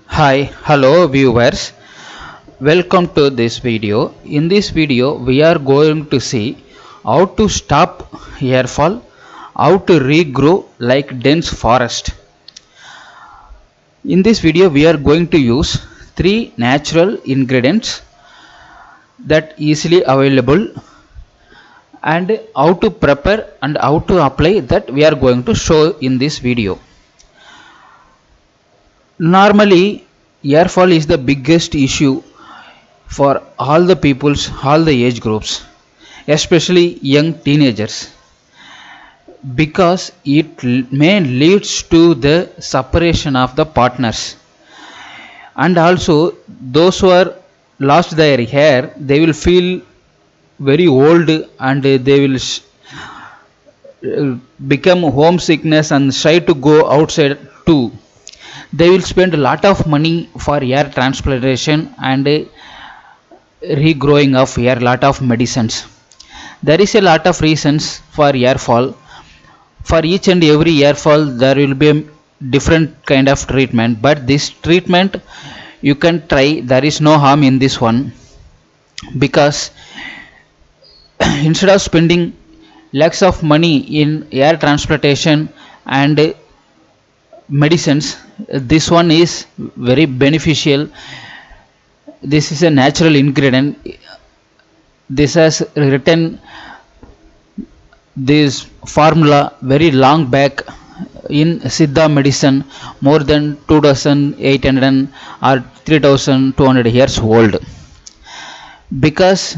Hi, hello viewers. Welcome to this video. In this video, we are going to see how to stop hair fall, how to regrow like dense forest. In this video, we are going to use three natural ingredients that easily available and how to prepare and how to apply that we are going to show in this video. Normally, hair fall is the biggest issue for all the peoples, all the age groups, especially young teenagers, because it may leads to the separation of the partners, and also those who are lost their hair, they will feel very old and they will become homesickness and shy to go outside too. They will spend a lot of money for hair transplantation and regrowing of hair, lot of medicines. There is a lot of reasons for hair fall. For each and every hair fall there will be a different kind of treatment, but this treatment you can try, there is no harm in this one, because instead of spending lakhs of money in hair transplantation and medicines, this one is very beneficial. This is a natural ingredient. This has written this formula very long back in Siddha medicine, more than 2800 or 3200 years old. Because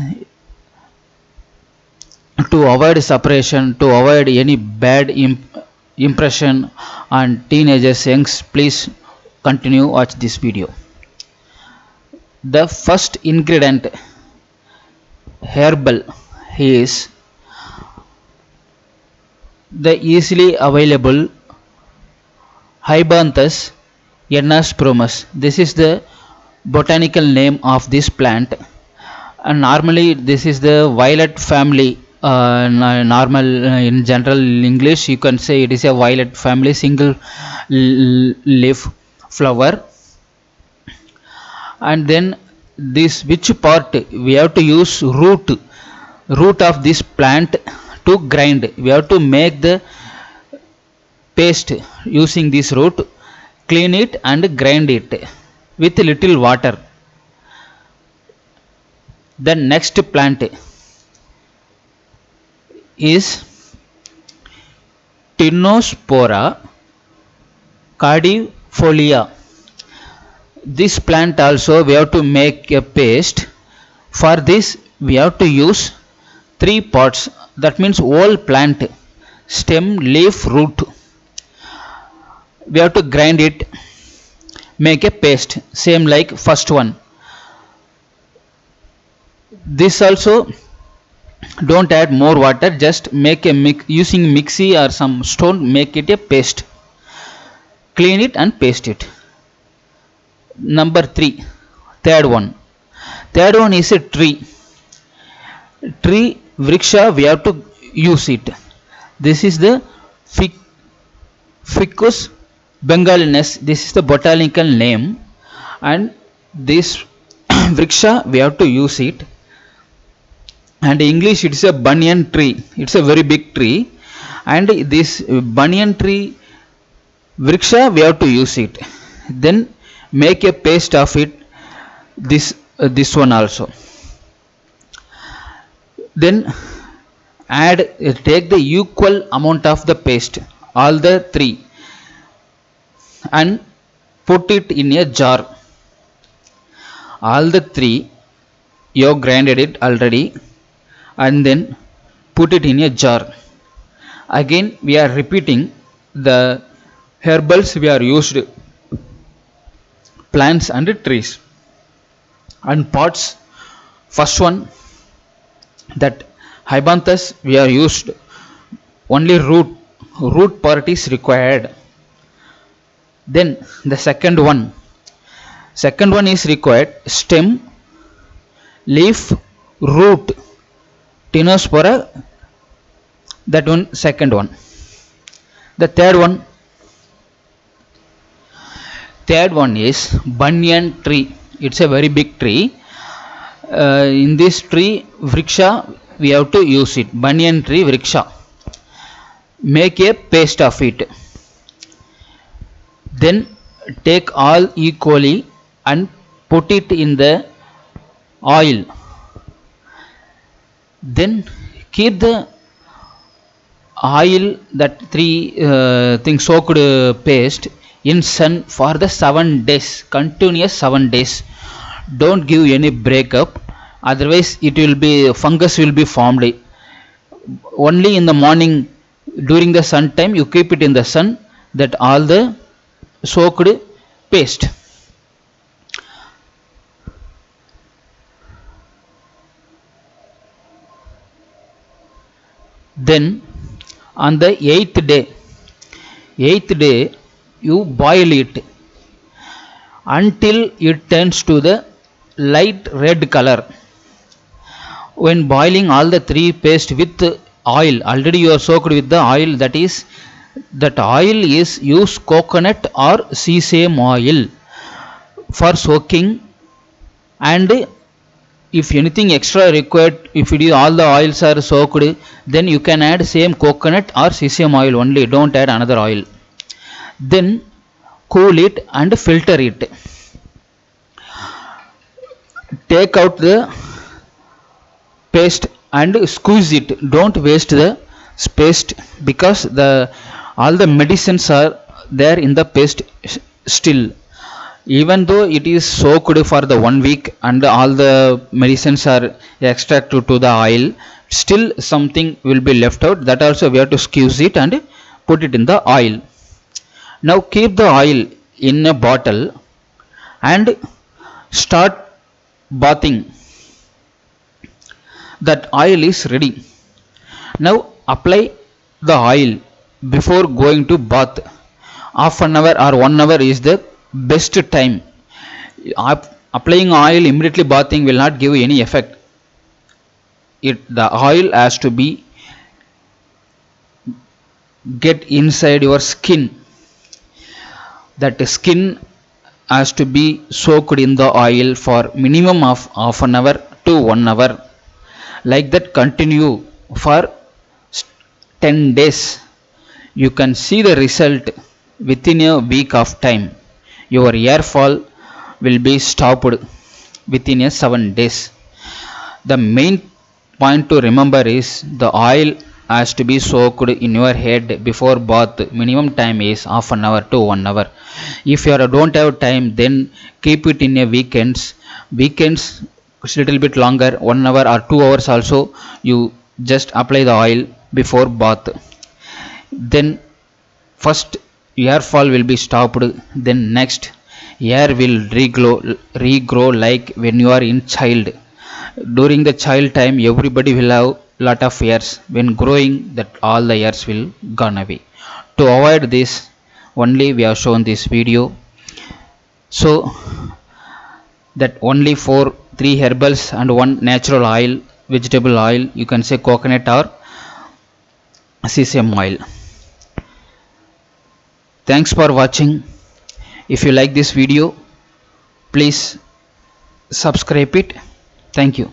to avoid separation, to avoid any bad impression on teenagers, youngs, please continue watch this video. The first ingredient, herbal, is the easily available Hibanthrus anaspermus. This is the botanical name of this plant, and normally this is the violet family. Normal in general English, you can say it is a violet family, single leaf flower. And then this which part we have to use root of this plant to grind. We have to make the paste using this root, clean it and grind it with little water. The next plant is Tinospora cardifolia. This plant also we have to make a paste. For this we have to use three parts, that means whole plant, stem, leaf, root. We have to grind it, make a paste same like first one. This also don't add more water, just make a mix using mixie or some stone, make it a paste, clean it and paste it. Number 3, third one is a tree vriksha. We have to use it. This is the ficus bengalinus. This is the botanical name, and this vriksha we have to use it. And English it's a banyan tree, it's a very big tree, and this banyan tree vriksha we have to use it. Then make a paste of it, this one also. Then add, take the equal amount of the paste, all the three, and put it in a jar. All the three you have grinded it already, and then put it in a jar. Again we are repeating the herbals we are used, plants and trees and pots. First one, that Hibanthrus we are used, only root part is required. Then the second one is required, stem, leaf, root, Tinospora, that one second one. The Third one is banyan tree. It's a very big tree. In this tree vriksha we have to use it. Banyan tree vriksha. Make a paste of it. Then take all equally and put it in the oil. Then keep the oil, that three things soaked paste, in sun for the 7 days, continuous 7 days. Don't give any breakup, otherwise it will be fungus will be formed. Only in the morning during the sun time you keep it in the sun, that all the soaked paste. Then on the eighth day you boil it until it turns to the light red color. When boiling all the three paste with oil, already you are soaked with the oil, that oil is use coconut or sesame oil for soaking. And if anything extra required, if it is all the oils are soaked, then you can add same coconut or sesame oil only, don't add another oil. Then cool it and filter it. Take out the paste and squeeze it. Don't waste the paste, because the all the medicines are there in the paste still. Even though it is soaked for the 1 week and all the medicines are extracted to the oil, still something will be left out. That also we have to squeeze it and put it in the oil. Now keep the oil in a bottle and start bathing. That oil is ready. Now apply the oil before going to bath. Half an hour or 1 hour is the best time. Applying oil immediately bathing will not give any effect. The oil has to be get inside your skin. That skin has to be soaked in the oil for minimum of half an hour to 1 hour. Like that continue for 10 days. You can see the result within a week of time. Your hair fall will be stopped within a 7 days. The main point to remember is the oil has to be soaked in your head before bath. Minimum time is half an hour to 1 hour. If you don't have time, then keep it in a weekends. It's little bit longer, 1 hour or 2 hours also, you just apply the oil before bath. Then first hair fall will be stopped. Then next hair will regrow like when you are in child. During the child time everybody will have lot of hairs. When growing, that all the hairs will gone away. To avoid this only we have shown this video. So that only for 3 herbals and 1 natural oil, vegetable oil, you can say coconut or sesame oil. Thanks for watching. If you like this video, please subscribe it. Thank you.